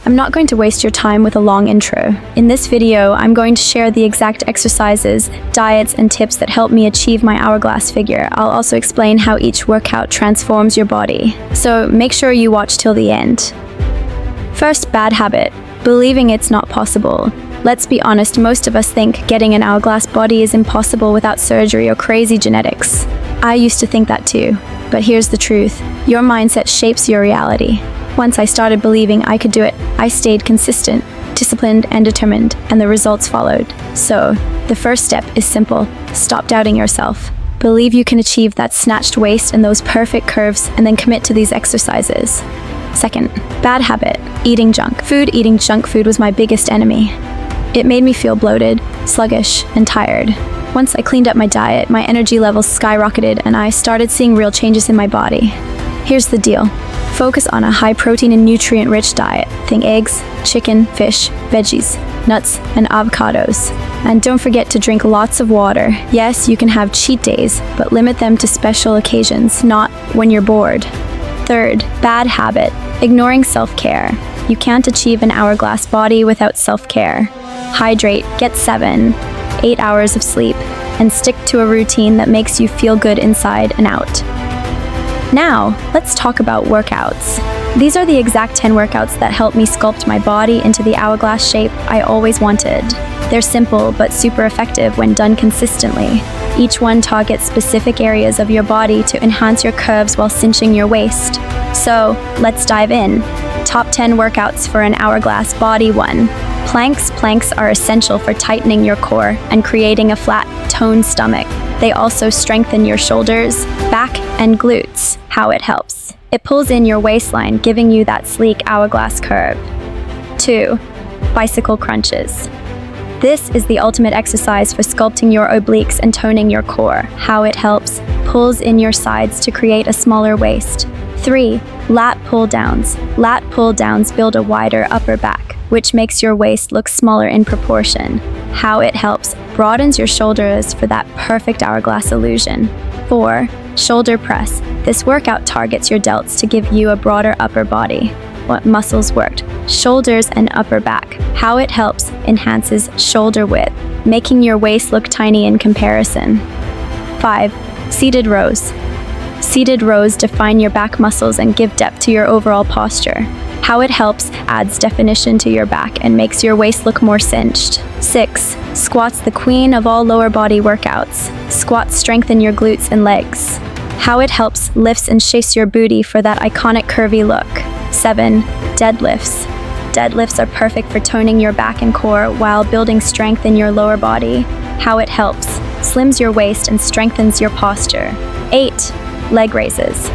I'm not going to waste your time with a long intro. In this video, I'm going to share the exact exercises, diets, and tips that help me achieve my hourglass figure. I'll also explain how each workout transforms your body. So make sure you watch till the end. First, bad habit: believing it's not possible. Let's be honest, most of us think getting an hourglass body is impossible without surgery or crazy genetics. I used to think that too, but here's the truth. Your mindset shapes your reality. Once I started believing I could do it, I stayed consistent, disciplined, and determined, and the results followed. So, the first step is simple. Stop doubting yourself. Believe you can achieve that snatched waist and those perfect curves, and then commit to these exercises. Second, bad habit: eating junk food. Eating junk food was my biggest enemy. It made me feel bloated, sluggish, and tired. Once I cleaned up my diet, my energy levels skyrocketed and I started seeing real changes in my body. Here's the deal. Focus on a high-protein and nutrient-rich diet. Think eggs, chicken, fish, veggies, nuts, and avocados. And don't forget to drink lots of water. Yes, you can have cheat days, but limit them to special occasions, not when you're bored. Third, bad habit: ignoring self-care. You can't achieve an hourglass body without self-care. Hydrate, get 7-8 hours of sleep, and stick to a routine that makes you feel good inside and out. Now, let's talk about workouts. These are the exact 10 workouts that help me sculpt my body into the hourglass shape I always wanted. They're simple but super effective when done consistently. Each one targets specific areas of your body to enhance your curves while cinching your waist. So, let's dive in. Top 10 workouts for an hourglass body. 1. Planks. Planks are essential for tightening your core and creating a flat, toned stomach. They also strengthen your shoulders, back, and glutes. How it helps: it pulls in your waistline, giving you that sleek hourglass curve. 2. Bicycle crunches. This is the ultimate exercise for sculpting your obliques and toning your core. How it helps: pulls in your sides to create a smaller waist. 3. Lat pull-downs. Lat pull-downs build a wider upper back, which makes your waist look smaller in proportion. How it helps: broadens your shoulders for that perfect hourglass illusion. 4. Shoulder press. This workout targets your delts to give you a broader upper body. What muscles worked? Shoulders and upper back. How it helps: enhances shoulder width, making your waist look tiny in comparison. 5. Seated rows. Seated rows define your back muscles and give depth to your overall posture. How it helps: adds definition to your back and makes your waist look more cinched. 6. Squats. The queen of all lower body workouts. Squats strengthen your glutes and legs. How it helps: lifts and shapes your booty for that iconic curvy look. 7. Deadlifts. Deadlifts are perfect for toning your back and core while building strength in your lower body. How it helps: slims your waist and strengthens your posture. 8. Leg raises.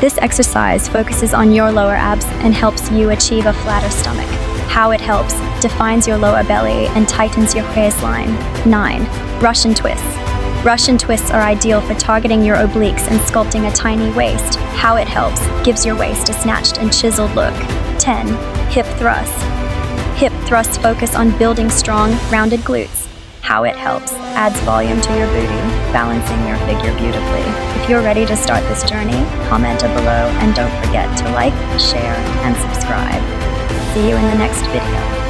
This exercise focuses on your lower abs and helps you achieve a flatter stomach. How it helps: defines your lower belly and tightens your waistline. 9. Russian twists. Russian twists are ideal for targeting your obliques and sculpting a tiny waist. How it helps: gives your waist a snatched and chiseled look. 10. Hip thrusts. Hip thrusts focus on building strong, rounded glutes. How it helps: adds volume to your booty, balancing your figure beautifully. If you're ready to start this journey, comment below and don't forget to like, share, and subscribe. See you in the next video.